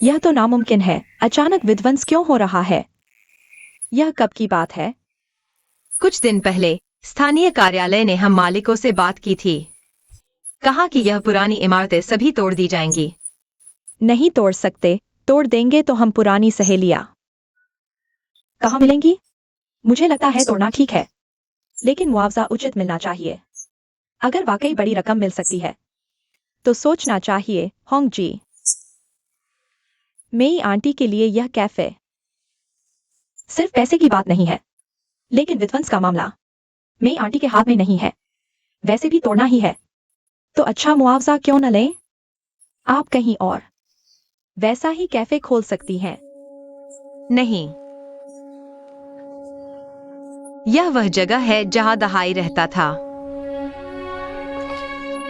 यह तो नामुमकिन है। अचानक विध्वंस क्यों हो रहा है? यह कब की बात है? कुछ दिन पहले स्थानीय कार्यालय ने हम मालिकों से बात की थी। कहा कि यह पुरानी इमारतें सभी तोड़ दी जाएंगी। नहीं तोड़ सकते। तोड़ देंगे तो हम पुरानी सहेलियां कहाँ मिलेंगी? मुझे लगता है तोड़ना ठीक है, लेकिन मुआवजा उचित मिलना चाहिए। अगर वाकई बड़ी रकम मिल सकती है तो सोचना चाहिए। होंग जी, मेरी आंटी के लिए यह कैफे सिर्फ पैसे की बात नहीं है, लेकिन विध्वंस का मामला मेरी आंटी के हाथ में नहीं है। वैसे भी तोड़ना ही है, तो अच्छा मुआवजा क्यों न लें? आप कहीं और वैसा ही कैफे खोल सकती हैं। नहीं, यह वह जगह है जहां दहाई रहता था।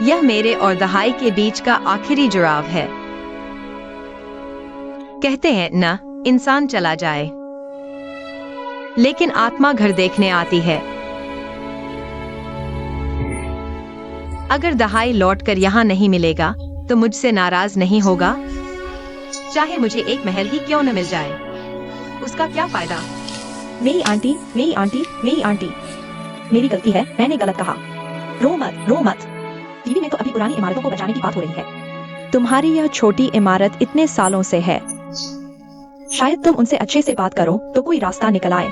यह मेरे और दहाई के बीच का आखिरी जुड़ाव है। कहते हैं ना, इंसान चला जाए लेकिन आत्मा घर देखने आती है। अगर दहाई लौटकर यहाँ नहीं मिलेगा तो मुझसे नाराज नहीं होगा। चाहे मुझे एक महल ही क्यों न मिल जाए, उसका क्या फायदा? मेरी आंटी, मेरी आंटी, मेरी आंटी। मेरी गलती है, मैंने गलत कहा। रो मत, रो मत। टीवी में तो अभी पुरानी इमारतों को बचाने की बात हो रही है। तुम्हारी यह छोटी इमारत इतने सालों से है। शायद तुम उनसे अच्छे से बात करो तो कोई रास्ता निकल आए।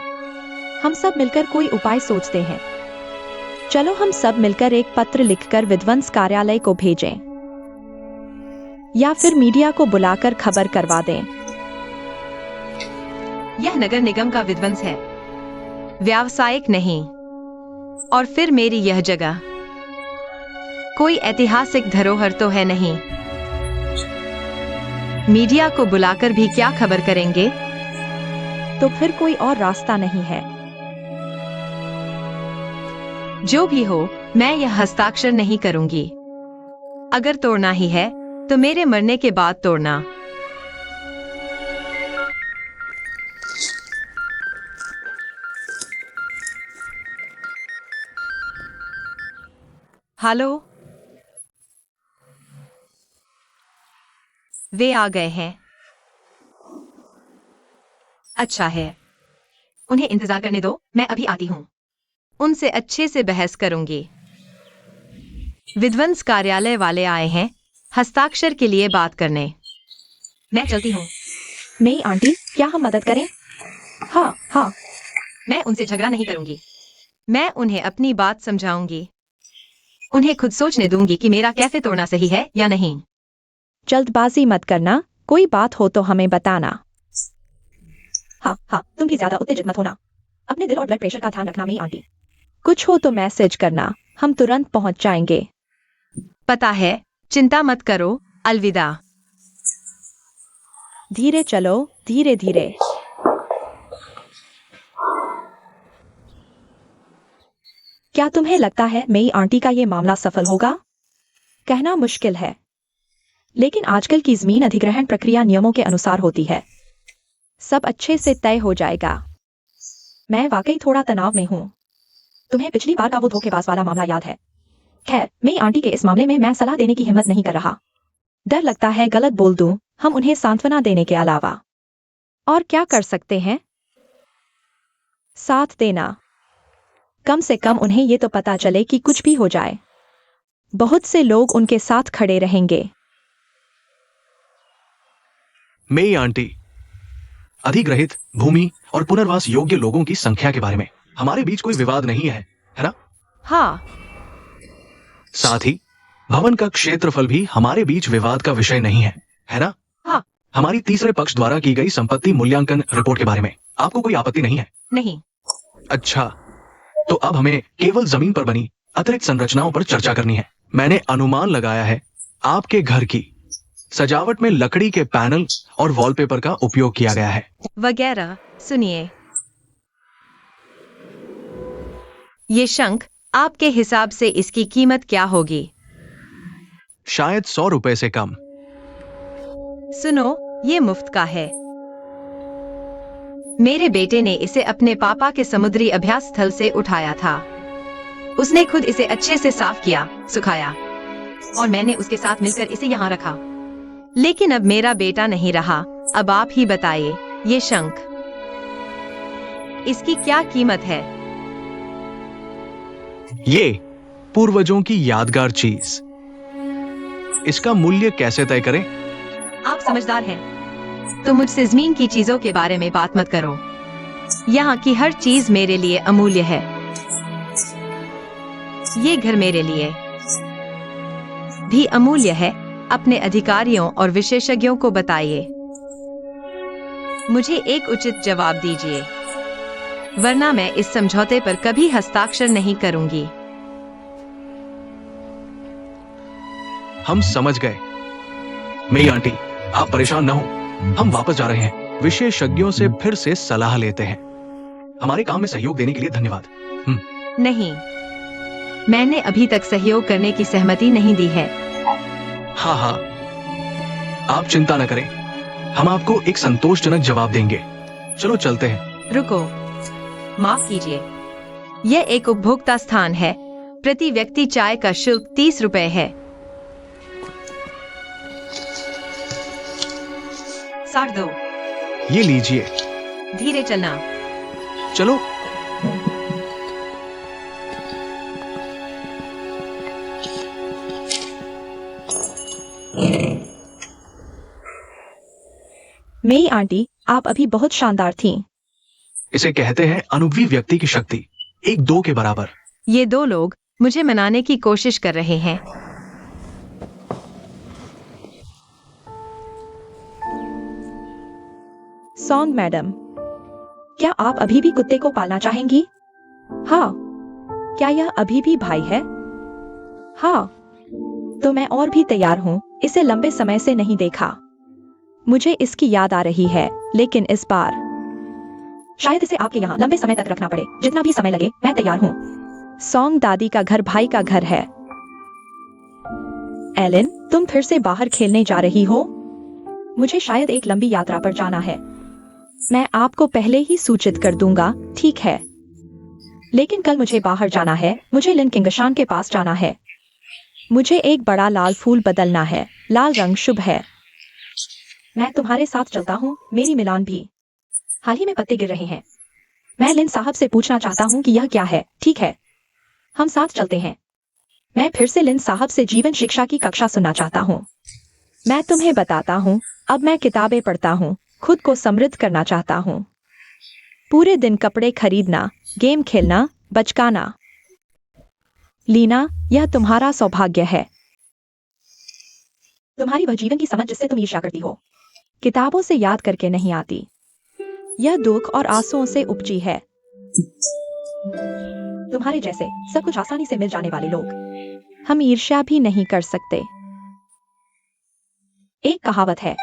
हम सब मिलकर कोई उपाय सोचते हैं। चलो हम सब मिलकर एक पत्र लिखकर विध्वंस कार्यालय को भेजें, या फिर मीडिया को बुलाकर खबर करवा दें। यह नगर निगम का विध्वंस है, व्यावसायिक नहीं। और फिर मेरी यह जगह कोई ऐतिहासिक धरोहर तो है नहीं। मीडिया को बुलाकर भी क्या खबर करेंगे? तो फिर कोई और रास्ता नहीं है। जो भी हो, मैं यह हस्ताक्षर नहीं करूंगी। अगर तोड़ना ही है तो मेरे मरने के बाद तोड़ना। हेलो, वे आ गए हैं। अच्छा है, उन्हें इंतजार करने दो, मैं अभी आती हूँ। उनसे अच्छे से बहस करूंगी। विध्वंस कार्यालय वाले आए हैं हस्ताक्षर के लिए बात करने। मैं चलती हूँ। मेरी आंटी, क्या हम मदद करें? हाँ हाँ। मैं उनसे झगड़ा नहीं करूंगी। मैं उन्हें अपनी बात समझाऊंगी। उन्हें खुद सोचने दूंगी कि मेरा कैफे तोड़ना सही है या नहीं। जल्दबाजी मत करना। कोई बात हो तो हमें बताना। हाँ हाँ, तुम भी ज्यादा उत्तेजित मत होना। अपने दिल और ब्लड प्रेशर का ध्यान रखना मेरी आंटी। कुछ हो तो मैसेज करना, हम तुरंत पहुंच जाएंगे। पता है, चिंता मत करो। अलविदा। धीरे चलो, धीरे धीरे। क्या तुम्हें लगता है मेरी आंटी का ये मामला सफल होगा? कहना मुश्किल है, लेकिन आजकल की जमीन अधिग्रहण प्रक्रिया नियमों के अनुसार होती है। सब अच्छे से तय हो जाएगा। मैं वाकई थोड़ा तनाव में हूँ। तुम्हें पिछली बार का वो धोखेबाज वाला मामला याद है? खैर, मेरी आंटी के इस मामले में मैं सलाह देने की हिम्मत नहीं कर रहा। डर लगता है गलत बोल दूं। हम उन्हें सांत्वना देने के अलावा और क्या कर सकते हैं? साथ देना। कम से कम उन्हें ये तो पता चले कि कुछ भी हो जाए, बहुत से लोग उनके साथ खड़े रहेंगे। मेरी आंटी, अधिग्रहित भूमि और पुनर्वास योग्य लोगों की संख्या के बारे में हमारे बीच कोई विवाद नहीं है ना? हाँ। साथ ही भवन का क्षेत्रफल भी हमारे बीच विवाद का विषय नहीं है ना? हाँ। हमारी तीसरे पक्ष द्वारा की गई संपत्ति मूल्यांकन रिपोर्ट के बारे में आपको कोई आपत्ति नहीं है? नहीं। अच्छा, तो अब हमें केवल जमीन पर बनी अतिरिक्त संरचनाओं पर चर्चा करनी है। मैंने अनुमान लगाया है आपके घर की सजावट में लकड़ी के पैनल और वॉलपेपर का उपयोग किया गया है वगैरह। सुनिए, ये शंख, आपके हिसाब से इसकी कीमत क्या होगी? शायद 100 रुपए से कम। सुनो, ये मुफ्त का है। मेरे बेटे ने इसे अपने पापा के समुद्री अभ्यास स्थल से उठाया था। उसने खुद इसे अच्छे से साफ किया, सुखाया, और मैंने उसके साथ मिलकर इसे यहाँ रखा। लेकिन अब मेरा बेटा नहीं रहा। अब आप ही बताइए, ये शंख, इसकी क्या कीमत है? ये पूर्वजों की यादगार चीज, इसका मूल्य कैसे तय करें? आप समझदार हैं, तो मुझसे जमीन की चीजों के बारे में बात मत करो। यहाँ की हर चीज मेरे लिए अमूल्य है। ये घर मेरे लिए भी अमूल्य है। अपने अधिकारियों और विशेषज्ञों को बताइए। मुझे एक उचित जवाब दीजिए, वरना मैं इस समझौते पर कभी हस्ताक्षर नहीं करूंगी। हम समझ गए। मेरी आंटी, आप परेशान न हो, हम वापस जा रहे हैं। विशेषज्ञों से फिर से सलाह लेते हैं। हमारे काम में सहयोग देने के लिए धन्यवाद। नहीं, मैंने अभी तक सहयोग करने की सहमति नहीं दी है। हाँ हाँ, आप चिंता न करें, हम आपको एक संतोषजनक जवाब देंगे। चलो चलते हैं। रुको, माफ कीजिए, यह एक उपभोक्ता स्थान है। प्रति व्यक्ति चाय का शुल्क 30 रुपए है। 62। ये लीजिए। धीरे चलना। चलो। मेरी आंटी, आप अभी बहुत शानदार थीं। इसे कहते हैं अनुभवी की शक्ति, एक दो के बराबर। ये दो लोग मुझे मनाने की कोशिश कर रहे हैं। सॉन्ग मैडम, क्या आप अभी भी कुत्ते को पालना चाहेंगी? हाँ। क्या यह अभी भी भाई है? हाँ। तो मैं और भी तैयार हूँ। इसे लंबे समय से नहीं देखा। मुझे इसकी याद आ रही है, लेकिन इस बार शायद इसे आपके यहाँ लंबे समय तक रखना पड़े। जितना भी समय लगे, मैं तैयार हूँ। सॉन्ग दादी का घर भाई का घर है। एलन, तुम फिर से बाहर खेलने जा रही हो? मुझे शायद एक लंबी यात्रा पर जाना है। मैं आपको पहले ही सूचित कर दूंगा, ठीक है? लेकिन कल मुझे बाहर जाना है। मुझे लिन किंगशान के पास जाना है। मुझे एक बड़ा लाल फूल बदलना है। लाल रंग शुभ है। मैं तुम्हारे साथ चलता हूँ। मेरी मिलान भी। हाल ही में पत्ते गिर रहे हैं। मैं लिन साहब से पूछना चाहता हूँ कि यह क्या है। ठीक है, हम साथ चलते हैं। मैं फिर से लिन साहब से जीवन शिक्षा की कक्षा सुनना चाहता हूँ। मैं तुम्हें बताता हूँ, अब मैं किताबें पढ़ता हूँ। खुद को समृद्ध करना चाहता हूँ। पूरे दिन कपड़े खरीदना, गेम खेलना, बचकाना। लीना, यह तुम्हारा सौभाग्य है। तुम्हारी वह जीवन की समझ जिससे तुम ईर्ष्या करती हो, किताबों से याद करके नहीं आती। यह दुख और आंसुओं से उपजी है। तुम्हारे जैसे सब कुछ आसानी से मिल जाने वाले लोग। हम ईर्ष्या भी नहीं कर सकते। एक कहावत है,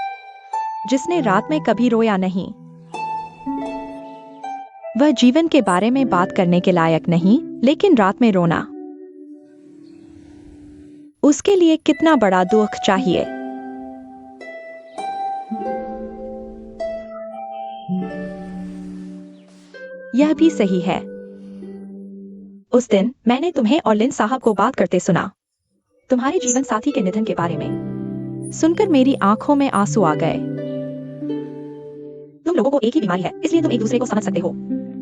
जिसने रात में कभी रोया नहीं, वह जीवन के बारे में बात करने के लायक नहीं। लेकिन रात में रोना, उसके लिए कितना बड़ा दुख चाहिए। यह भी सही है। उस दिन मैंने तुम्हें और लिन साहब को बात करते सुना, तुम्हारे जीवन साथी के निधन के बारे में। सुनकर मेरी आंखों में आंसू आ गए। तुम लोगों को एक ही बीमारी है, इसलिए तुम एक दूसरे को समझ सकते हो।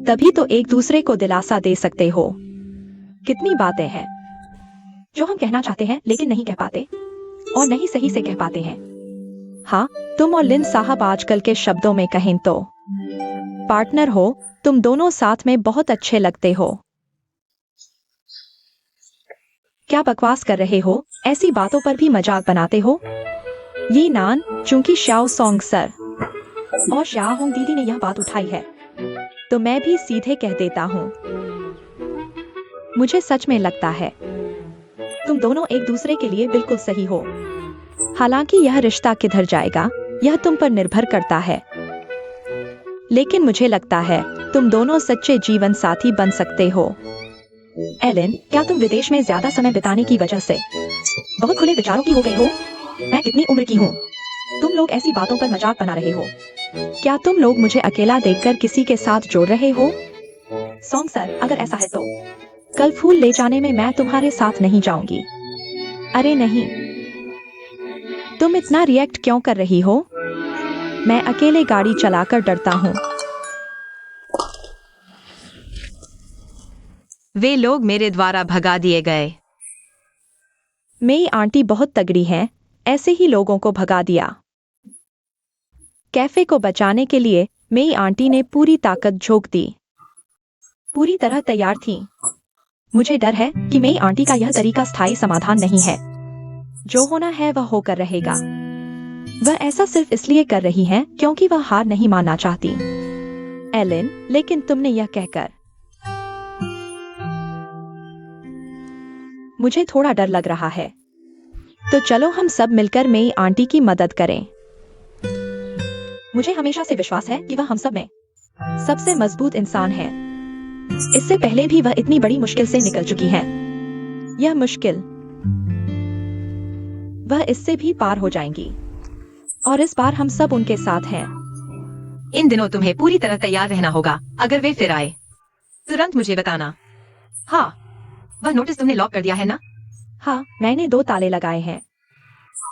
तभी तो एक दूसरे को दिलासा दे सकते हो। कितनी बातें हैं जो हम कहना चाहते हैं लेकिन नहीं कह पाते, और नहीं सही से कह पाते हैं। हाँ, तुम और लिन साहब आजकल के शब्दों में कहें तो पार्टनर हो। तुम दोनों साथ में बहुत अच्छे लगते हो। क्या बकवास कर रहे हो? ऐसी बातों पर भी मजाक बनाते हो। ये नान, चूंकि श्याओ सॉन्ग सर और श्याओ होंग दीदी ने यह बात उठाई है, तो मैं भी सीधे कह देता हूँ। मुझे सच में लगता है तुम दोनों एक दूसरे के लिए बिल्कुल सही हो। हालांकि यह रिश्ता किधर जाएगा, यह तुम पर निर्भर करता है। लेकिन मुझे लगता है तुम दोनों सच्चे जीवन साथी बन सकते हो। एलन, क्या तुम विदेश में ज्यादा समय बिताने की वजह से बहुत खुले विचारों की हो गई हो? मैं कितनी उम्र की हूँ? तुम लोग ऐसी बातों पर मजाक बना रहे हो। क्या तुम लोग मुझे अकेला देखकर किसी के साथ जोड़ रहे हो? सॉन्ग सर, अगर ऐसा है तो कल फूल ले जाने में मैं तुम्हारे साथ नहीं जाऊंगी। अरे नहीं, तुम इतना रिएक्ट क्यों कर रही हो? मैं अकेले गाड़ी चलाकर डरता हूँ। वे लोग मेरे द्वारा भगा दिए गए। मेरी आंटी बहुत तगड़ी हैं, ऐसे ही लोगों को भगा दिया। कैफे को बचाने के लिए मेरी आंटी ने पूरी ताकत झोंक दी। पूरी तरह तैयार थी। मुझे डर है कि मेरी आंटी का यह तरीका स्थायी समाधान नहीं है। जो होना है वह होकर रहेगा। वह ऐसा सिर्फ इसलिए कर रही है क्योंकि वह हार नहीं मानना चाहती। एलिन, लेकिन तुमने यह कहकर मुझे थोड़ा डर लग रहा है। तो चलो हम सब मिलकर मेरी आंटी की मदद करें। मुझे हमेशा से विश्वास है कि वह हम सब में सबसे मजबूत इंसान है। इससे पहले भी वह इतनी बड़ी मुश्किल से निकल चुकी है। यह मुश्किल वह इससे भी पार हो जाएंगी। और इस बार हम सब उनके साथ हैं। इन दिनों तुम्हें पूरी तरह तैयार रहना होगा। अगर वे फिर आए तुरंत मुझे बताना। हाँ, वह नोटिस तुमने लॉक कर दिया है ना? हाँ, मैंने 2 ताले लगाए हैं।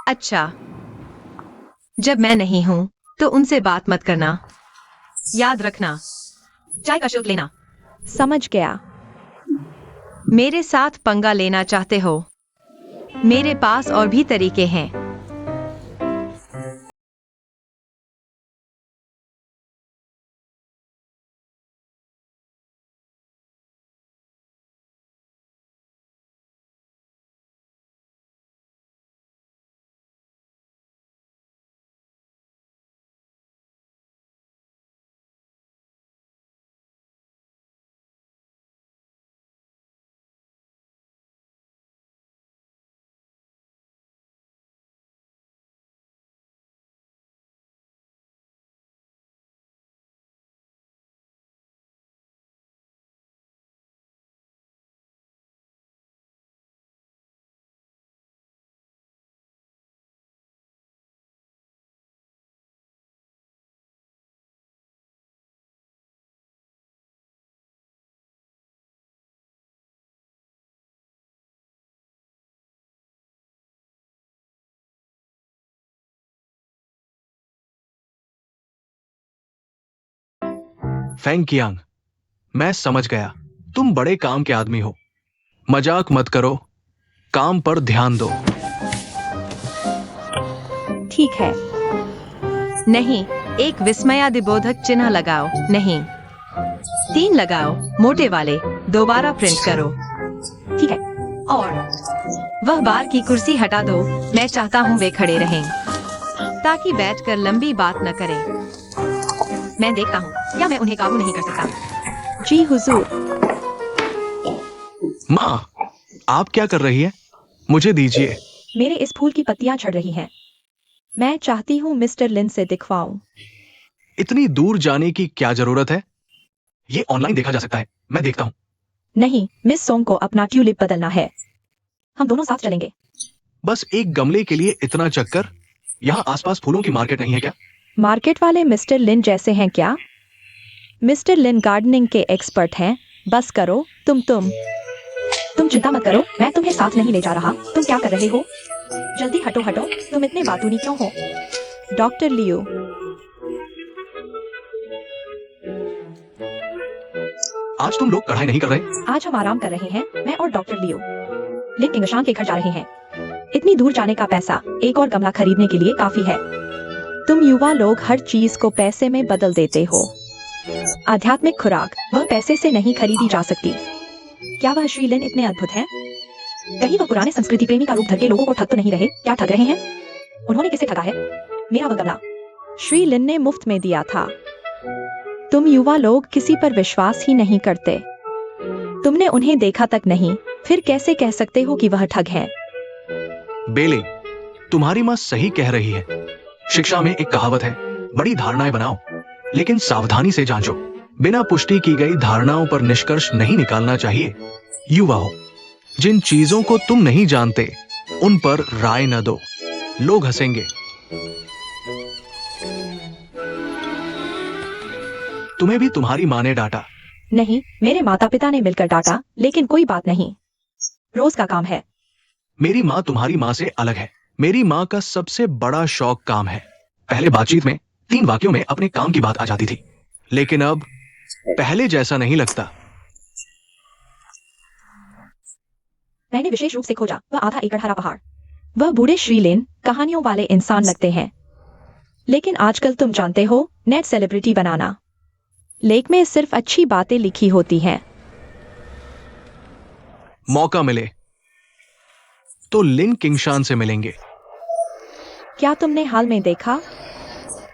अच्छा, जब मैं नहीं हूँ तो उनसे बात मत करना। याद रखना, चाय का शुल्क लेना। समझ गया। मेरे साथ पंगा लेना चाहते हो? मेरे पास और भी तरीके हैं। फेंग कियांग, मैं समझ गया। तुम बड़े काम के आदमी हो। मजाक मत करो, काम पर ध्यान दो। ठीक है। नहीं, एक विस्मयादिबोधक चिन्ह लगाओ। नहीं, 3 लगाओ, मोटे वाले। दोबारा प्रिंट करो। ठीक है। और वह बार की कुर्सी हटा दो। मैं चाहता हूँ वे खड़े रहें ताकि बैठकर लंबी बात न करें। मैं देखता हूँ क्या मैं उन्हें काबू नहीं कर सकता। जी हुजूर। माँ, आप क्या कर रही है? मुझे दीजिए। मेरे इस फूल की पत्तियां झड़ रही हैं। मैं चाहती हूँ मिस्टर लिन से दिखवाऊं। इतनी दूर जाने की क्या जरूरत है? ये ऑनलाइन देखा जा सकता है। मैं देखता हूँ। नहीं, मिस सोंग को अपना ट्यूलिप बदलना है। हम दोनों साथ चलेंगे। बस एक गमले के लिए इतना चक्कर? यहाँ आसपास फूलों की मार्केट नहीं है क्या? मार्केट वाले मिस्टर लिन जैसे हैं क्या? मिस्टर लिन गार्डनिंग के एक्सपर्ट हैं। बस करो। तुम चिंता मत करो, मैं तुम्हें साथ नहीं ले जा रहा। तुम क्या कर रहे हो? जल्दी हटो हटो, तुम इतने बातूनी क्यों हो? डॉक्टर लियो। आज तुम लोग कढ़ाई नहीं कर रहे? आज हम आराम कर रहे हैं, मैं और डॉक्टर लियो। लिन किंगशान के घर जा रहे हैं। इतनी दूर जाने का पैसा एक और गमला खरीदने के लिए काफी है। तुम युवा लोग हर चीज को पैसे में बदल देते हो। आध्यात्मिक खुराक वह पैसे से नहीं खरीदी जा सकती। क्या वह श्री लिन इतने अद्भुत हैं? कहीं वह पुराने संस्कृति प्रेमी का रूप धर के लोगों को ठग तो नहीं रहे? क्या ठग रहे हैं? उन्होंने किसे ठगा है? मेरा वह गमला श्री लिन ने मुफ्त में दिया था। तुम युवा लोग किसी पर विश्वास ही नहीं करते। तुमने उन्हें देखा तक नहीं, फिर कैसे कह सकते हो कि वह ठग है? बेले, तुम्हारी माँ सही कह रही है। शिक्षा में एक कहावत है, बड़ी धारणाएं बनाओ लेकिन सावधानी से जांचो। बिना पुष्टि की गई धारणाओं पर निष्कर्ष नहीं निकालना चाहिए। युवा हो, जिन चीजों को तुम नहीं जानते उन पर राय न दो। लोग हंसेंगे। तुम्हें भी तुम्हारी माँ ने डांटा? नहीं, मेरे माता पिता ने मिलकर डांटा, लेकिन कोई बात नहीं। रोज का काम है। मेरी माँ तुम्हारी माँ से अलग है। मेरी माँ का सबसे बड़ा शौक काम है। पहले बातचीत में 3 वाक्यों में अपने काम की बात आ जाती थी, लेकिन अब पहले जैसा नहीं लगता। मैंने विशेष रूप से खोजा वह आधा एकड़ हरा पहाड़। वह बूढ़े श्रीलेन कहानियों वाले इंसान लगते हैं, लेकिन आजकल तुम जानते हो, नेट सेलिब्रिटी बनाना। लेख में सिर्फ अच्छी बातें लिखी होती हैं। मौका मिले तो लिन किंगशान से मिलेंगे। क्या तुमने हाल में देखा?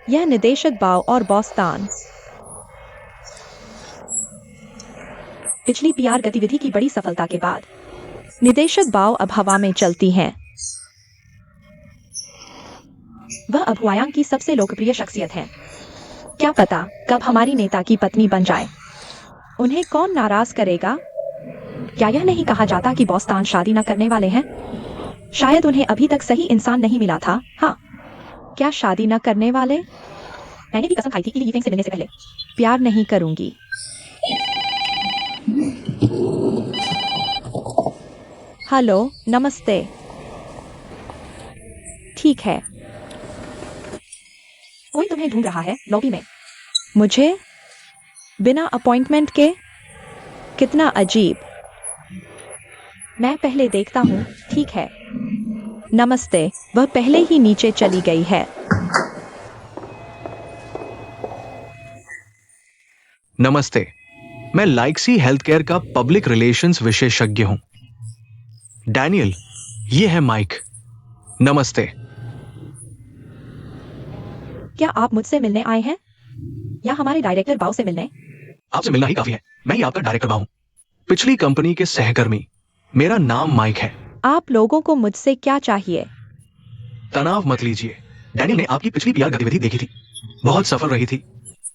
यह निदेशक बाव और बॉस्तान पिछली पीआर गतिविधि की बड़ी सफलता के बाद निदेशक बाव अब हवा में चलती हैं। वह अब हुआयांग की सबसे लोकप्रिय शख्सियत है। क्या पता कब हमारी नेता की पत्नी बन जाए। उन्हें कौन नाराज करेगा? क्या यह नहीं कहा जाता कि बॉस्तान शादी न करने वाले हैं? शायद उन्हें अभी तक सही इंसान नहीं मिला था। हाँ, क्या शादी न करने वाले? मैंने भी कसम खाई थी कि ली फेंग से मिलने से पहले प्यार नहीं करूंगी। हेलो, नमस्ते। ठीक है। कोई तुम्हें ढूंढ रहा है लॉबी में। मुझे? बिना अपॉइंटमेंट के? कितना अजीब। मैं पहले देखता हूँ। ठीक है। नमस्ते। वह पहले ही नीचे चली गई है। नमस्ते, मैं लाइक्सी हेल्थ केयर का पब्लिक रिलेशंस विशेषज्ञ हूं। डैनियल, ये है माइक। नमस्ते। क्या आप मुझसे मिलने आए हैं या हमारे डायरेक्टर बाव से मिलने? आपसे मिलना ही काफी है। मैं ही आपका डायरेक्टर हूं, पिछली कंपनी के सहकर्मी। मेरा नाम माइक है। आप लोगों को मुझसे क्या चाहिए? तनाव मत लीजिए। डैनियल ने आपकी पिछली पीआर गतिविधि देखी थी, बहुत सफल रही थी।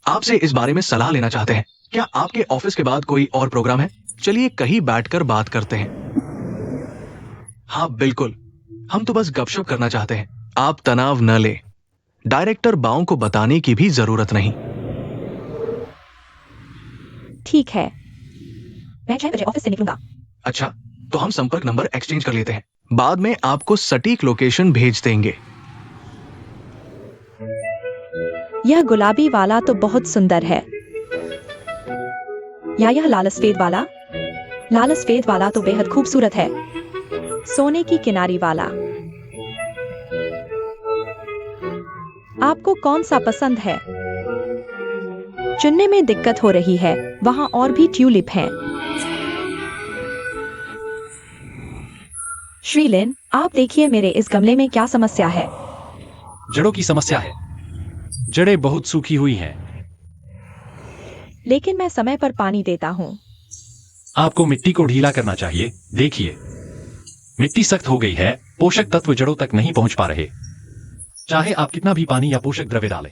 आपसे इस बारे में सलाह लेना चाहते हैं। क्या आपके ऑफिस के बाद कोई और प्रोग्राम है? चलिए कहीं बैठकर बात करते हैं। हाँ बिल्कुल, हम तो बस गपशप करना चाहते हैं। आप तनाव न ले, डायरेक्टर बाव को बताने की भी जरूरत नहीं। ठीक है, मैं 6 बजे ऑफिस से निकलूंगा। अच्छा, तो हम संपर्क नंबर एक्सचेंज कर लेते हैं। बाद में आपको सटीक लोकेशन भेज देंगे। यह गुलाबी वाला तो बहुत सुंदर है। या यह लाल सफेद वाला? लाल सफेद वाला तो बेहद खूबसूरत है। सोने की किनारी वाला। आपको कौन सा पसंद है? चुनने में दिक्कत हो रही है। वहां और भी ट्यूलिप हैं। श्रीलिन, आप देखिए मेरे इस गमले में क्या समस्या है। जड़ों की समस्या है। जड़ें बहुत सूखी हुई हैं। लेकिन मैं समय पर पानी देता हूँ। आपको मिट्टी को ढीला करना चाहिए। देखिए, मिट्टी सख्त हो गई है। पोषक तत्व जड़ों तक नहीं पहुंच पा रहे, चाहे आप कितना भी पानी या पोषक द्रव्य डालें।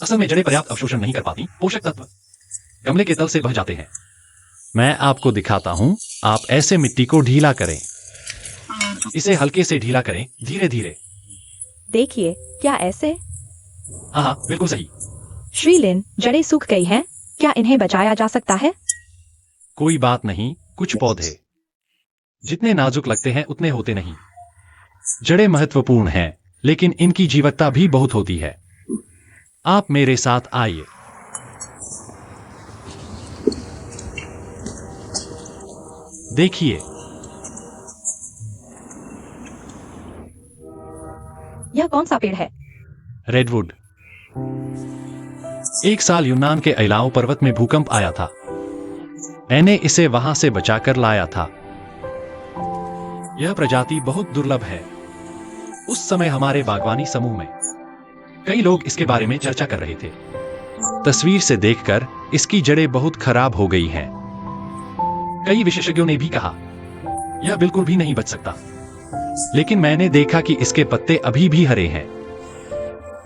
असल में जड़ें पर्याप्त अवशोषण नहीं कर पाती। पोषक तत्व गमले के तल से बह जाते हैं। मैं आपको दिखाता हूं। आप ऐसे मिट्टी को ढीला करें। इसे हल्के से ढीला करें, धीरे धीरे। देखिए, क्या ऐसे? हाँ, बिल्कुल सही। श्रीलिन, जड़ें सूख गई हैं। क्या इन्हें बचाया जा सकता है? कोई बात नहीं। कुछ पौधे जितने नाजुक लगते हैं उतने होते नहीं। जड़ें महत्वपूर्ण हैं, लेकिन इनकी जीवटता भी बहुत होती है। आप मेरे साथ आइए। देखिए, यह कौन सा पेड़ है? रेडवुड। एक साल यूनान के अइलाओ पर्वत में भूकंप आया था। मैंने इसे वहां से बचाकर लाया था। यह प्रजाति बहुत दुर्लभ है। उस समय हमारे बागवानी समूह में कई लोग इसके बारे में चर्चा कर रहे थे। तस्वीर से देखकर इसकी जड़ें बहुत खराब हो गई हैं। कई विशेषज्ञों ने भी कहा यह बिल्कुल भी नहीं बच सकता, लेकिन मैंने देखा कि इसके पत्ते अभी भी हरे हैं।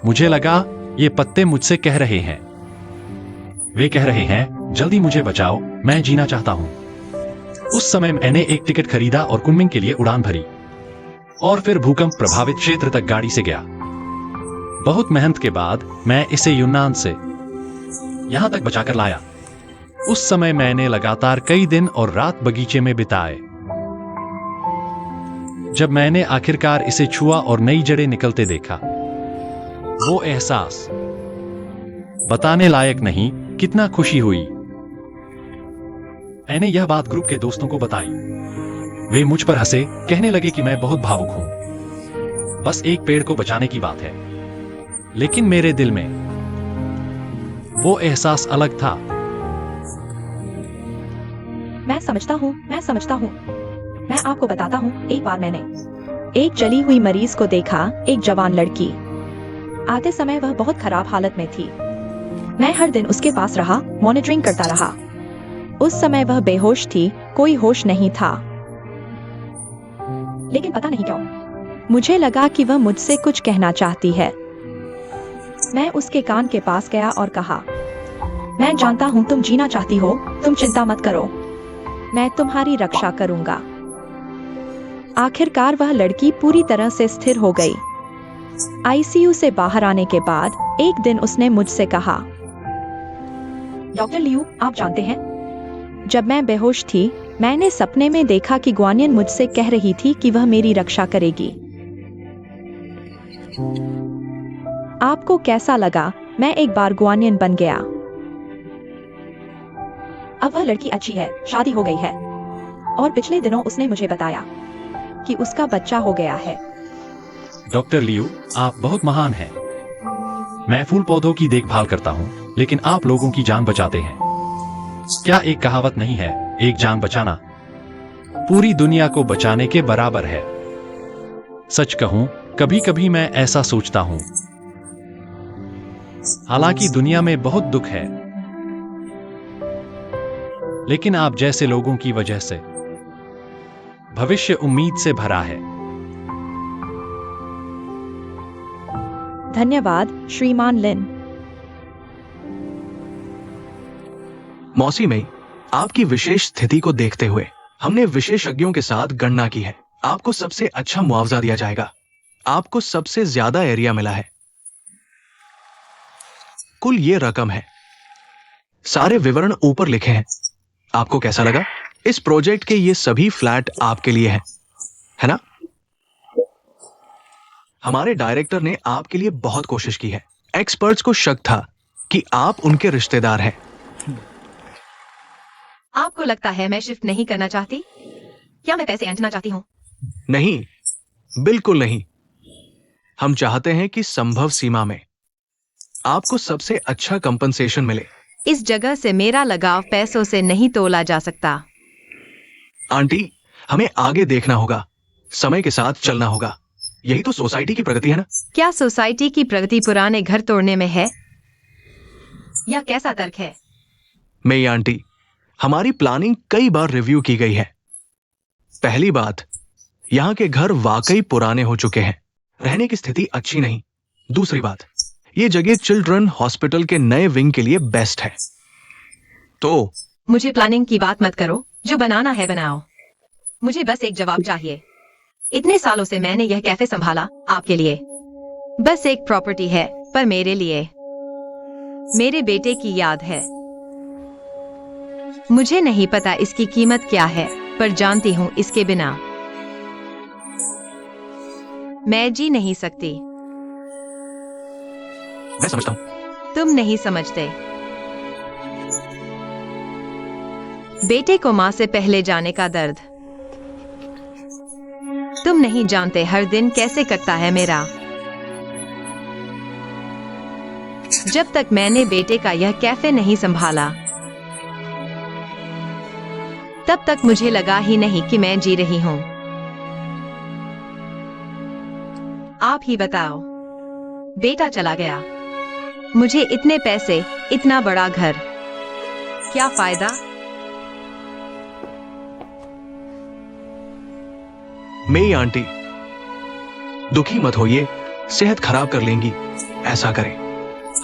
मुझे लगा ये पत्ते मुझसे कह रहे हैं। वे कह रहे हैं, जल्दी मुझे बचाओ, मैं जीना चाहता हूं। उस समय मैंने एक टिकट खरीदा और कुनमिंग के लिए उड़ान भरी, और फिर भूकंप प्रभावित क्षेत्र तक गाड़ी से गया। बहुत मेहनत के बाद मैं इसे यूनान से यहां तक बचाकर लाया। उस समय मैंने लगातार कई दिन और रात बगीचे में बिताए। जब मैंने आखिरकार इसे छुआ और नई जड़ें निकलते देखा, वो एहसास बताने लायक नहीं कितना खुशी हुई। मैंने यह बात ग्रुप के दोस्तों को बताई। वे मुझ पर हंसे, कहने लगे कि मैं बहुत भावुक हूं। बस एक पेड़ को बचाने की बात है, लेकिन मेरे दिल में वो एहसास अलग था। मैं समझता हूँ। मैं आपको बताता हूँ। एक बार मैंने एक जली हुई मरीज को देखा। एक जवान लड़की। आते समय वह बहुत खराब हालत में थी। मैं हर दिन उसके पास रहा, मॉनिटरिंग करता रहा। उस समय वह बेहोश थी, कोई होश नहीं था। लेकिन पता नहीं क्यों मुझे लगा कि वह मुझसे कुछ कहना चाहती है। मैं उसके कान के पास गया और कहा, मैं जानता हूँ तुम जीना चाहती हो, तुम चिंता मत करो, मैं तुम्हारी रक्षा करूंगा। आखिरकार वह लड़की पूरी तरह से स्थिर हो गई। आईसीयू से बाहर आने के बाद एक दिन उसने मुझसे कहा, डॉक्टर लियू, आप जानते हैं, जब मैं बेहोश थी मैंने सपने में देखा कि ग्वानियन मुझसे कह रही थी कि वह मेरी रक्षा करेगी। आपको कैसा लगा मैं एक बार ग्वानियन बन गया? अब वह लड़की अच्छी है, शादी हो गई है और पिछले दिनों उसने मुझे बताया कि उसका बच्चा हो गया है। डॉक्टर लियू, आप बहुत महान हैं। मैं फूल पौधों की देखभाल करता हूँ, लेकिन आप लोगों की जान बचाते हैं। क्या एक कहावत नहीं है, एक जान बचाना पूरी दुनिया को बचाने के बराबर है? सच कहूं, कभी कभी मैं ऐसा सोचता हूं। हालांकि दुनिया में बहुत दुख है, लेकिन आप जैसे लोगों की वजह से भविष्य उम्मीद से भरा है। धन्यवाद श्रीमान लिन। मौसी मई, आपकी विशेष स्थिति को देखते हुए हमने विशेषज्ञों के साथ गणना की है। आपको सबसे अच्छा मुआवजा दिया जाएगा। आपको सबसे ज्यादा एरिया मिला है। कुल ये रकम है। सारे विवरण ऊपर लिखे हैं। आपको कैसा लगा? इस प्रोजेक्ट के ये सभी फ्लैट आपके लिए हैं, है ना? हमारे डायरेक्टर ने आपके लिए बहुत कोशिश की है। एक्सपर्ट्स को शक था कि आप उनके रिश्तेदार हैं। आपको लगता है मैं शिफ्ट नहीं करना चाहती? क्या मैं पैसे ऐंठना चाहती हूँ? नहीं, बिल्कुल नहीं। हम चाहते हैं कि संभव सीमा में आपको सबसे अच्छा कंपनसेशन मिले। इस जगह से मेरा लगाव पैसों से नहीं तोला जा सकता। आंटी, हमें आगे देखना होगा, समय के साथ चलना होगा। यही तो सोसाइटी की प्रगति है ना? क्या सोसाइटी की प्रगति पुराने घर तोड़ने में है, या कैसा तर्क है? मेई आंटी, हमारी प्लानिंग कई बार रिव्यू की गई है। पहली बात, यहाँ के घर वाकई पुराने हो चुके हैं, रहने की स्थिति अच्छी नहीं। दूसरी बात, ये जगह चिल्ड्रन हॉस्पिटल के नए विंग के लिए बेस्ट है। तो मुझे प्लानिंग की बात मत करो, जो बनाना है बनाओ। मुझे बस एक जवाब चाहिए। इतने सालों से मैंने यह कैफे संभाला आपके लिए। बस एक प्रॉपर्टी है, पर मेरे लिए, मेरे बेटे की याद है। मुझे नहीं पता इसकी कीमत क्या है, पर जानती हूँ इसके बिना मैं जी नहीं सकती। मैं समझता हूँ। तुम नहीं समझते। बेटे को माँ से पहले जाने का दर्द तुम नहीं जानते। हर दिन कैसे कटता है मेरा। जब तक मैंने बेटे का यह कैफे नहीं संभाला, तब तक मुझे लगा ही नहीं कि मैं जी रही हूं। आप ही बताओ। बेटा चला गया, मुझे इतने पैसे, इतना बड़ा घर, क्या फायदा? मेई आंटी, दुखी मत होइए, सेहत खराब कर लेंगी। ऐसा करें,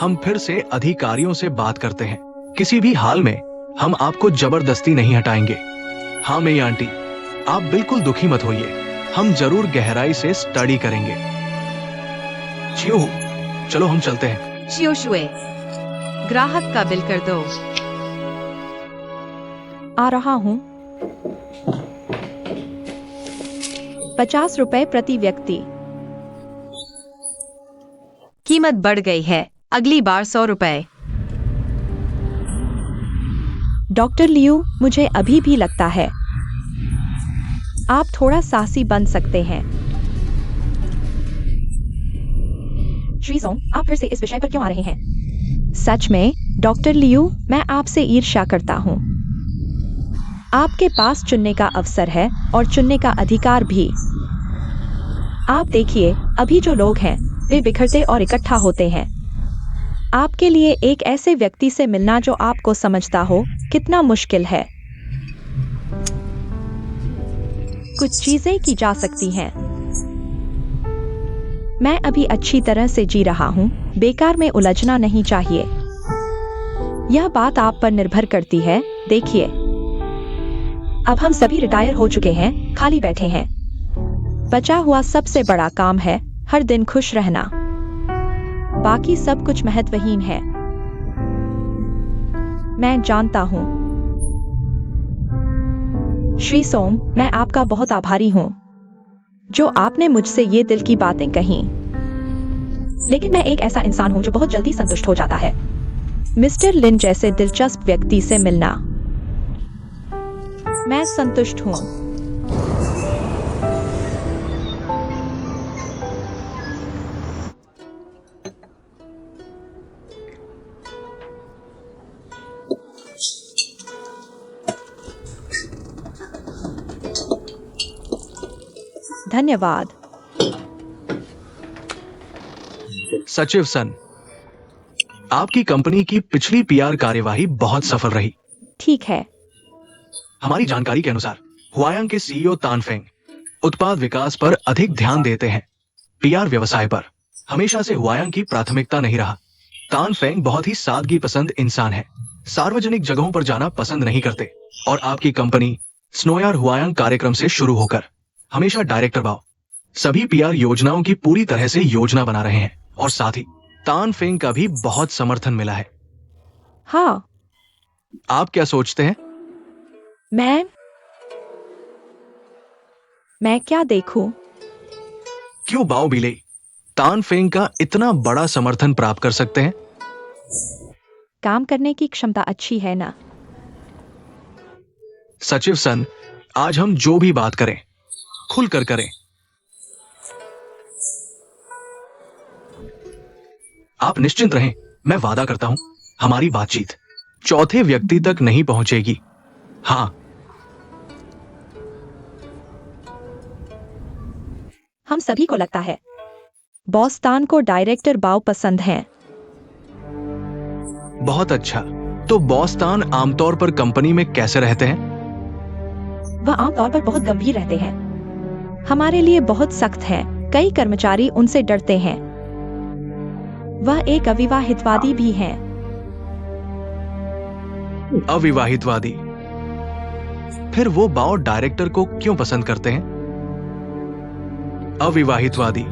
हम फिर से अधिकारियों से बात करते हैं। किसी भी हाल में हम आपको जबरदस्ती नहीं हटाएंगे। हाँ मेई आंटी, आप बिल्कुल दुखी मत होइए, हम जरूर गहराई से स्टडी करेंगे। चियो, चलो हम चलते हैं। शियो शुए, ग्राहक का बिल कर दो। आ रहा हूं। ₹50 प्रति व्यक्ति। कीमत बढ़ गई है, अगली बार ₹100। डॉक्टर लियू, मुझे अभी भी लगता है आप थोड़ा साहसी बन सकते हैं। श्री सोंग, आप फिर से इस विषय पर क्यों आ रहे हैं? सच में, डॉक्टर लियू, मैं आपसे ईर्ष्या करता हूं। आपके पास चुनने का अवसर है और चुनने का अधिकार भी। आप देखिए, अभी जो लोग हैं वे बिखरते और इकट्ठा होते हैं। आपके लिए एक ऐसे व्यक्ति से मिलना जो आपको समझता हो कितना मुश्किल है। कुछ चीजें की जा सकती हैं। मैं अभी अच्छी तरह से जी रहा हूं, बेकार में उलझना नहीं चाहिए। यह बात आप पर निर्भर करती है। देखिए, अब हम सभी रिटायर हो चुके हैं, खाली बैठे हैं। बचा हुआ सबसे बड़ा काम है हर दिन खुश रहना। बाकी सब कुछ महत्वहीन है। मैं जानता हूं। श्री सोम, मैं आपका बहुत आभारी हूं जो आपने मुझसे ये दिल की बातें कहीं। लेकिन मैं एक ऐसा इंसान हूं जो बहुत जल्दी संतुष्ट हो जाता है। मिस्टर लिन जैसे दिलचस्प व्यक्ति से मिलना। मैं संतुष्ट हूं। धन्यवाद। सचिव सन, आपकी कंपनी की पिछली पीआर कार्यवाही बहुत सफल रही। ठीक है। हमारी जानकारी के अनुसार हुआयांग के सीईओ तानफेंग उत्पाद विकास पर अधिक ध्यान देते हैं, पीआर व्यवसाय पर हमेशा से हुआयांग की प्राथमिकता नहीं रहा। तानफेंग बहुत ही सादगी पसंद इंसान है, सार्वजनिक जगहों पर जाना पसंद नहीं करते और आपकी कंपनी स्नोयार हुआयांग कार्यक्रम से शुरू होकर हमेशा डायरेक्टर बाव सभी पीआर योजनाओं की पूरी तरह से योजना बना रहे हैं और साथ ही तानफेंग का भी बहुत समर्थन मिला है। हाँ, आप क्या सोचते हैं? मैं क्या देखूं? क्यों बाओ बिले तानफेंग का इतना बड़ा समर्थन प्राप्त कर सकते हैं? काम करने की क्षमता अच्छी है ना? सचिव सन, आज हम जो भी बात करें खुलकर करें। आप निश्चिंत रहें, मैं वादा करता हूं हमारी बातचीत चौथे व्यक्ति तक नहीं पहुंचेगी। हाँ, हम सभी को लगता है बॉस तान को डायरेक्टर बाव पसंद है। बहुत अच्छा। तो बॉस तान आमतौर पर कंपनी में कैसे रहते हैं? वह आमतौर पर बहुत गंभीर रहते हैं, हमारे लिए बहुत सख्त हैं। कई कर्मचारी उनसे डरते हैं। वह एक अविवाहितवादी भी हैं। अविवाहितवादी? फिर वो बाओ डायरेक्टर को क्यों पसंद करते हैं? अविवाहितवादी,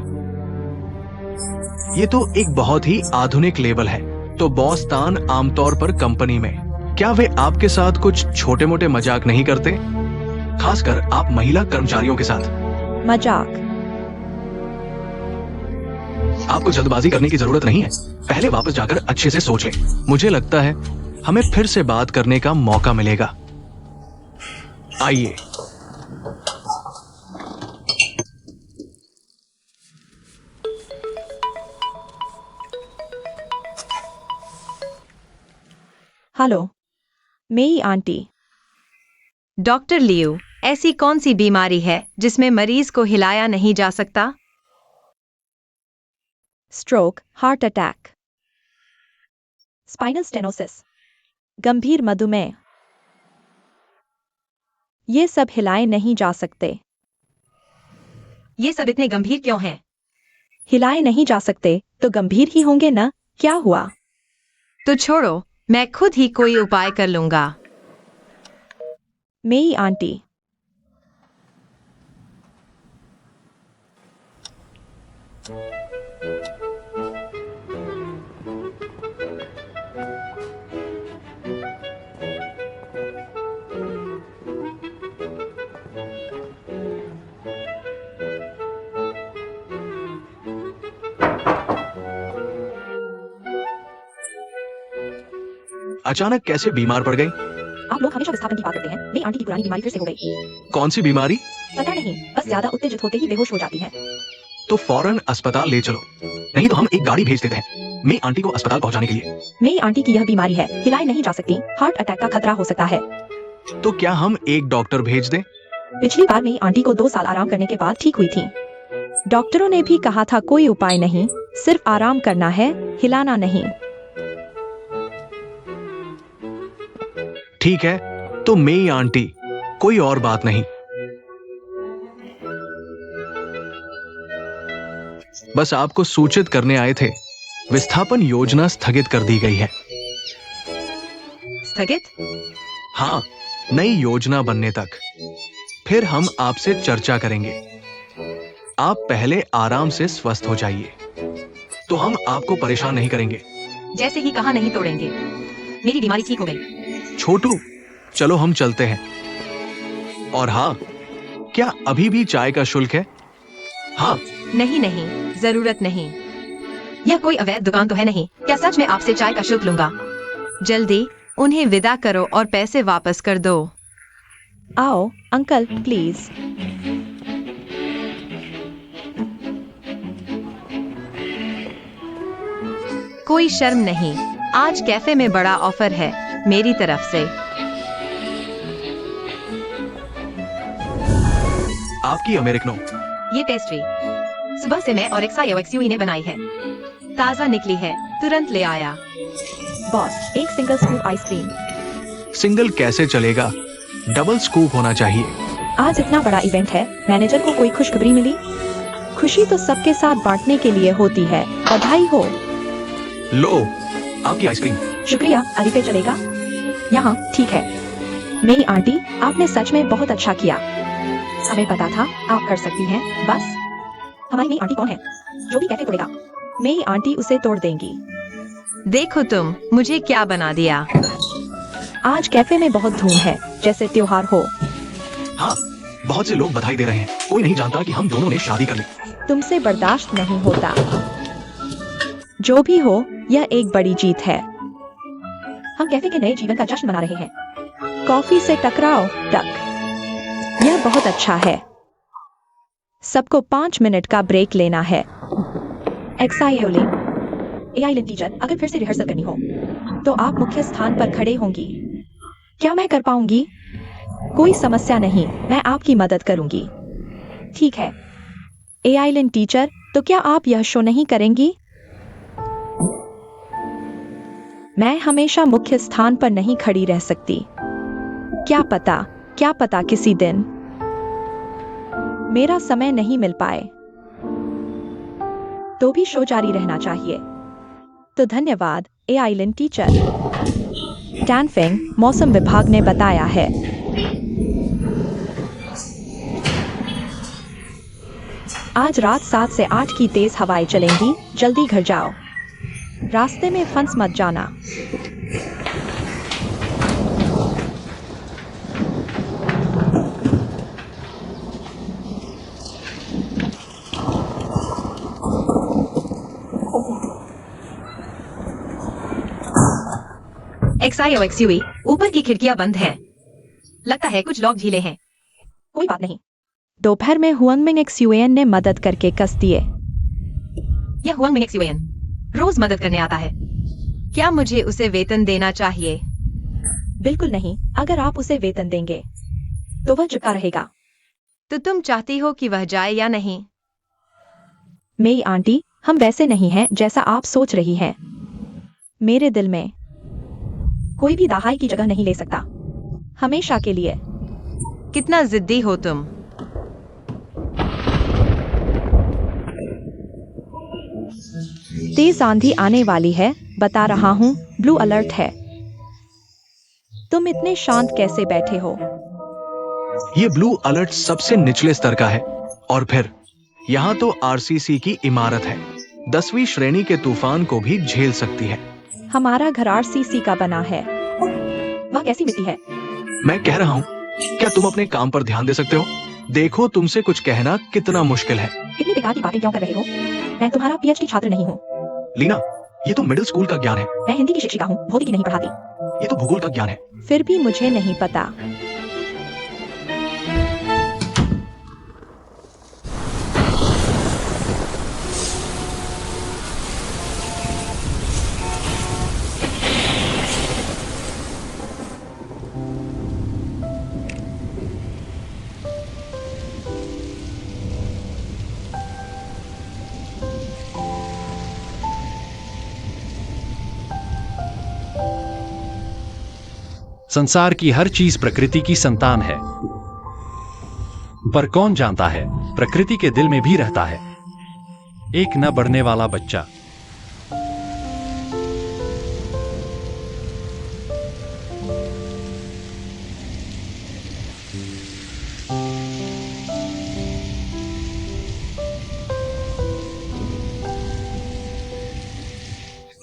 ये तो एक बहुत ही आधुनिक लेबल है। तो बॉस तान आमतौर पर कंपनी में क्या वे आपके साथ कुछ छोटे मोटे मजाक नहीं करते, खासकर आप महिला कर्मचारियों के साथ? मजाक? आपको जल्दबाजी करने की जरूरत नहीं है, पहले वापस जाकर अच्छे से सोच लें। मुझे लगता है हमें फिर से बात करने का मौका मिलेगा। आइए। Hello, Mei aunty. Doctor Liu, ऐसी कौन सी बीमारी है जिसमें मरीज को हिलाया नहीं जा सकता? Stroke, heart attack, spinal stenosis, गंभीर मधुमेह, ये सब हिलाए नहीं जा सकते। ये सब इतने गंभीर क्यों हैं? हिलाए नहीं जा सकते तो गंभीर ही होंगे ना? क्या हुआ? तो छोड़ो, मैं खुद ही कोई उपाय कर लूंगा। मेई आंटी। अचानक कैसे बीमार पड़ गई? आप लोग हमेशा विस्थापन की बात करते हैं। मेरी आंटी की पुरानी बीमारी फिर से हो गई। कौन सी बीमारी? पता नहीं, बस ज्यादा उत्तेजित होते ही बेहोश हो जाती है। तो फौरन अस्पताल ले चलो, नहीं तो हम एक गाड़ी भेज देते हैं मेरी आंटी को अस्पताल पहुंचाने के लिए। मेरी आंटी की यह बीमारी है, हिलाई नहीं जा सकती, हार्ट अटैक का खतरा हो सकता है। तो क्या हम एक डॉक्टर भेज दें? पिछली बार मेरी आंटी को 2 साल आराम करने के बाद ठीक हुई थी। डॉक्टरों ने भी कहा था कोई उपाय नहीं, सिर्फ आराम करना है, हिलाना नहीं। ठीक है, तो मेरी आंटी, कोई और बात नहीं। बस आपको सूचित करने आए थे, विस्थापन योजना स्थगित कर दी गई है। स्थगित? हाँ, नई योजना बनने तक। फिर हम आपसे चर्चा करेंगे। आप पहले आराम से स्वस्थ हो जाइए, तो हम आपको परेशान नहीं करेंगे। जैसे ही कहा नहीं तोड़ेंगे। मेरी बीमारी ठीक हो गई। छोटू, चलो हम चलते हैं। और हाँ, क्या अभी भी चाय का शुल्क है? हाँ। नहीं नहीं, जरूरत नहीं। यह कोई अवैध दुकान तो है नहीं। क्या सच में आपसे चाय का शुल्क लूंगा? जल्दी उन्हें विदा करो और पैसे वापस कर दो। आओ अंकल प्लीज। कोई शर्म नहीं, आज कैफे में बड़ा ऑफर है मेरी तरफ से। आपकी अमेरिकनो। ये पेस्ट्री सुबह से मैं और XIOXUE ने बनाई है, ताज़ा निकली है, तुरंत ले आया। बॉस, एक सिंगल स्कूप आइसक्रीम। सिंगल कैसे चलेगा, डबल स्कूप होना चाहिए। आज इतना बड़ा इवेंट है, मैनेजर को कोई खुशखबरी मिली? खुशी तो सबके साथ बांटने के लिए होती है, बधाई हो। लो, आपकी आइसक्रीम। शुक्रिया, अभी पे चलेगा? यहाँ ठीक है। मेरी आंटी, आपने सच में बहुत अच्छा किया। हमें पता था आप कर सकती हैं। बस हमारी मेरी आंटी कौन है जो भी कैफे तोड़ेगा? मेरी आंटी उसे तोड़ देंगी। देखो तुम मुझे क्या बना दिया। आज कैफे में बहुत धूम है, जैसे त्योहार हो। हाँ, बहुत से लोग बधाई दे रहे हैं। कोई नहीं जानता कि हम दोनों ने शादी कर ली। तुमसे बर्दाश्त नहीं होता। जो भी हो, यह एक बड़ी जीत है। हम कैफे के नए जीवन का जश्न मना रहे हैं। कॉफी से टकराओ तक। यह बहुत अच्छा है। सबको 5 मिनट का ब्रेक लेना है। AI टीचर, अगर फिर से रिहर्सल करनी हो तो आप मुख्य स्थान पर खड़े होंगी। क्या मैं कर पाऊंगी? कोई समस्या नहीं, मैं आपकी मदद करूंगी। ठीक है। AI टीचर, तो क्या आप यह शो नहीं करेंगी? मैं हमेशा मुख्य स्थान पर नहीं खड़ी रह सकती। क्या पता किसी दिन मेरा समय नहीं मिल पाए, तो भी शो जारी रहना चाहिए। तो धन्यवाद AI टीचर। टैनफिंग मौसम विभाग ने बताया है। आज रात 7 से 8 की तेज हवाएं चलेंगी, जल्दी घर जाओ। रास्ते में फंस मत जाना। XIOXUE, ऊपर की खिड़कियां बंद हैं। लगता है कुछ लोग ढीले हैं। कोई बात नहीं। दोपहर में हुआंगमिंग XUAN ने मदद करके कस दिए। यह हुआंगमिंग XUAN रोज मदद करने आता है। क्या मुझे उसे वेतन देना चाहिए? बिल्कुल नहीं, अगर आप उसे वेतन देंगे तो वह चुपका रहेगा। तो तुम चाहती हो कि वह जाए या नहीं? मेरी आंटी, हम वैसे नहीं हैं जैसा आप सोच रही हैं। मेरे दिल में कोई भी दहाई की जगह नहीं ले सकता, हमेशा के लिए। कितना जिद्दी हो तुम। तेज आंधी आने वाली है, बता रहा हूँ, ब्लू अलर्ट है। तुम इतने शांत कैसे बैठे हो? ये ब्लू अलर्ट सबसे निचले स्तर का है, और फिर यहाँ तो RCC की इमारत है, 10वीं श्रेणी के तूफान को भी झेल सकती है। हमारा घर RCC का बना है। वह कैसी मिट्टी है? मैं कह रहा हूँ, क्या तुम अपने काम पर ध्यान दे सकते हो? देखो, तुमसे कुछ कहना कितना मुश्किल है। इतनी बेकार की बातें क्यों कर रहे हो? मैं तुम्हारा PhD छात्र नहीं हूँ। लीना, ये तो मिडिल स्कूल का ज्ञान है। मैं हिंदी की शिक्षिका हूँ, भौतिकी नहीं पढ़ाती। ये तो भूगोल का ज्ञान है। फिर भी मुझे नहीं पता। संसार की हर चीज प्रकृति की संतान है, पर कौन जानता है प्रकृति के दिल में भी रहता है एक न बढ़ने वाला बच्चा।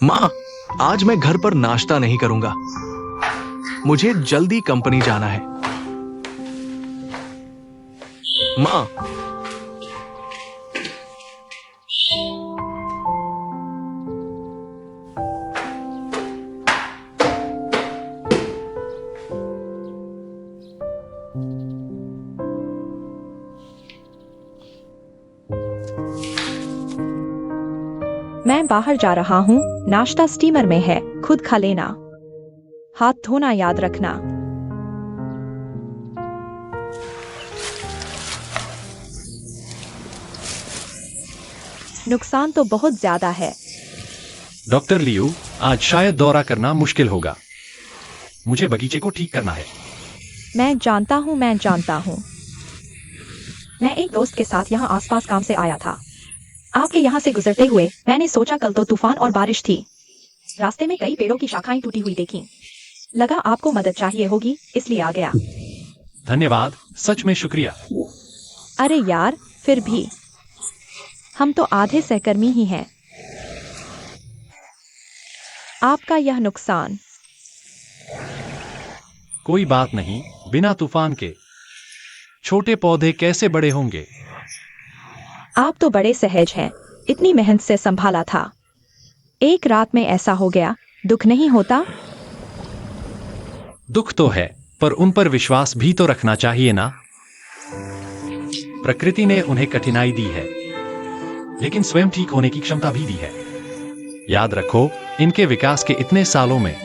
माँ, आज मैं घर पर नाश्ता नहीं करूंगा, मुझे जल्दी कंपनी जाना है। माँ, मैं बाहर जा रहा हूँ, नाश्ता स्टीमर में है, खुद खा लेना। हाथ धोना याद रखना। नुकसान तो बहुत ज्यादा है। डॉक्टर लियू, आज शायद दौरा करना मुश्किल होगा। मुझे बगीचे को ठीक करना है। मैं जानता हूँ, मैं जानता हूँ। मैं एक दोस्त के साथ यहाँ आसपास काम से आया था। आपके यहाँ से गुजरते हुए मैंने सोचा कल तो तूफान और बारिश थी। रास्ते में कई पेड़ों की शाखाएं टूटी हुई देखी। लगा आपको मदद चाहिए होगी, इसलिए आ गया। धन्यवाद, सच में शुक्रिया। अरे यार, फिर भी हम तो आधे सहकर्मी ही हैं। आपका यह नुकसान। कोई बात नहीं, बिना तूफान के छोटे पौधे कैसे बड़े होंगे? आप तो बड़े सहज हैं, इतनी मेहनत से संभाला था। एक रात में ऐसा हो गया, दुख नहीं होता? दुख तो है, पर उन पर विश्वास भी तो रखना चाहिए ना। प्रकृति ने उन्हें कठिनाई दी है, लेकिन स्वयं ठीक होने की क्षमता भी दी है। याद रखो, इनके विकास के इतने सालों में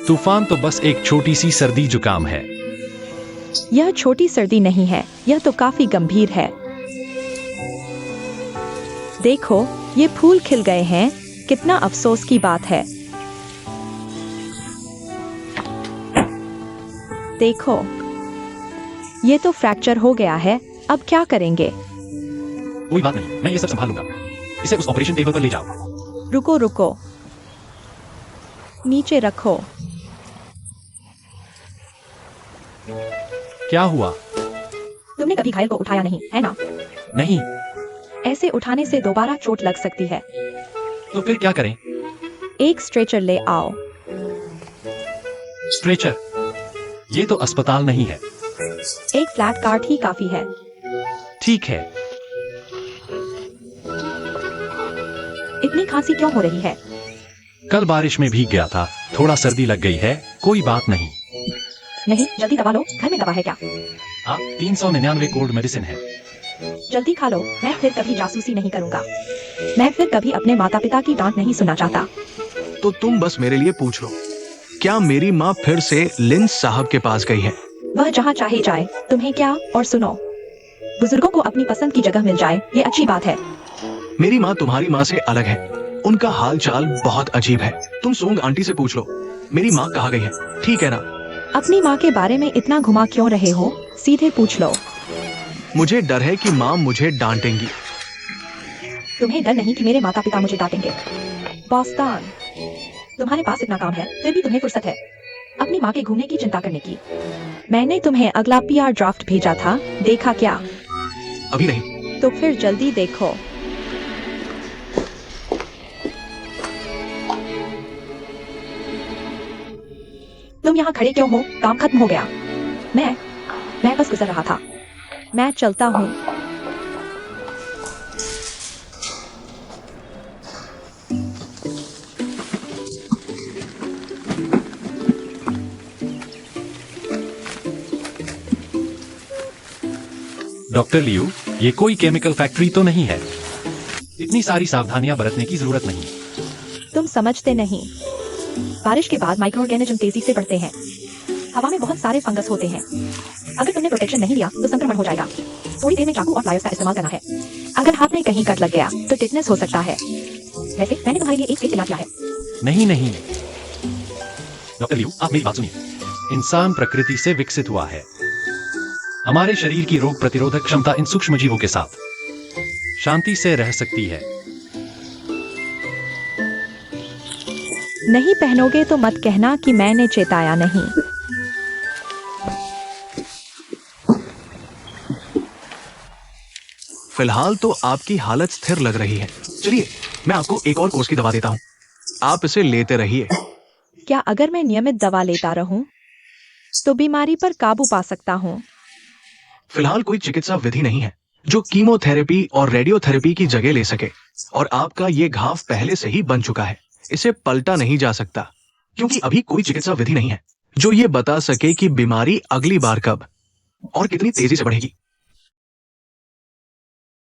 तूफान तो बस एक छोटी सी सर्दी जुकाम है। यह छोटी सर्दी नहीं है, यह तो काफी गंभीर है। देखो, ये फूल खिल गए हैं, कितना अफसोस की बात है। देखो, ये तो फ्रैक्चर हो गया है, अब क्या करेंगे? कोई बात नहीं, मैं ये सब संभाल लूंगा। इसे उस ऑपरेशन टेबल पर ले जाओ। रुको रुको, नीचे रखो। क्या हुआ? तुमने कभी घायल को उठाया नहीं, है ना? नहीं। ऐसे उठाने से दोबारा चोट लग सकती है। तो फिर क्या करें? एक स्ट्रेचर ले आओ। स्ट्रेचर? ये तो अस्पताल नहीं है। एक फ्लैट कार्ड ही काफी है। ठीक है। इतनी खांसी क्यों हो रही है? कल बारिश में भीग गया था, थोड़ा सर्दी लग गई है, कोई बात नहीं। नहीं, जल्दी दवा लो, घर में दवा है क्या? 399 कोल्ड मेडिसिन है। जल्दी खा लो, मैं फिर कभी जासूसी नहीं करूंगा। मैं फिर कभी अपने माता पिता की डांट नहीं सुनना चाहता। तो तुम बस मेरे लिए पूछ लो, क्या मेरी माँ फिर से लिंस साहब के पास गई है? वह जहाँ चाहे जाए, तुम्हें क्या? और सुनो, बुजुर्गों को अपनी पसंद की जगह मिल जाए, ये अच्छी बात है। मेरी माँ तुम्हारी माँ से अलग है, उनका हाल चाल बहुत अजीब है। तुम सोंग आंटी से पूछ लो, मेरी माँ कहाँ गई है, ठीक है ना? अपनी माँ के बारे में इतना घुमा क्यों रहे हो? सीधे पूछ लो। मुझे डर है कि माँ मुझे डांटेंगी। तुम्हें डर नहीं कि मेरे माता पिता मुझे डांटेंगे? बॉस्तान, तुम्हारे पास इतना काम है, फिर भी तुम्हें फुर्सत है अपनी माँ के घूमने की चिंता करने की। मैंने तुम्हें अगला PR ड्राफ्ट भेजा था, देखा क्या? अभी नहीं। तो फिर जल्दी देखो। तुम यहाँ खड़े क्यों हो? काम खत्म हो गया। मैं बस गुजर रहा था। मैं चलता हूँ। डॉक्टर लियू, ये कोई केमिकल फैक्ट्री तो नहीं है। इतनी सारी सावधानियां बरतने की जरूरत नहीं। तुम समझते नहीं। बारिश के बाद माइक्रो ऑर्गेनिज्म तेजी से बढ़ते हैं। हवा में बहुत सारे फंगस होते हैं। अगर तुमने प्रोटेक्शन नहीं लिया तो संक्रमण हो जाएगा। थोड़ी देर में चाकू और प्लायर्स का इस्तेमाल करना है। अगर हाथ में कहीं कट लग गया तो टिटनेस हो सकता है। वैसे मैंने तुम्हारे लिए एक फेक इलाज किया है। नहीं नहीं डॉक्टर लियू, आप मेरी बात सुनिए। इंसान प्रकृति से विकसित हुआ है। हमारे शरीर की रोग प्रतिरोधक क्षमता इन सूक्ष्म जीवों के साथ शांति से रह सकती है। नहीं पहनोगे तो मत कहना कि मैंने चेताया नहीं। फिलहाल तो आपकी हालत स्थिर लग रही है। चलिए, मैं आपको एक और कोर्स की दवा देता हूँ। आप इसे लेते रहिए। क्या अगर मैं नियमित दवा लेता रहूं तो बीमारी पर काबू पा सकता हूं? फिलहाल कोई चिकित्सा विधि नहीं है जो कीमोथेरेपी और रेडियोथेरेपी की जगह ले सके, और आपका ये घाव पहले से ही बन चुका है। इसे पलटा नहीं जा सकता, क्योंकि अभी कोई चिकित्सा विधि नहीं है जो ये बता सके कि बीमारी अगली बार कब और कितनी तेजी से बढ़ेगी।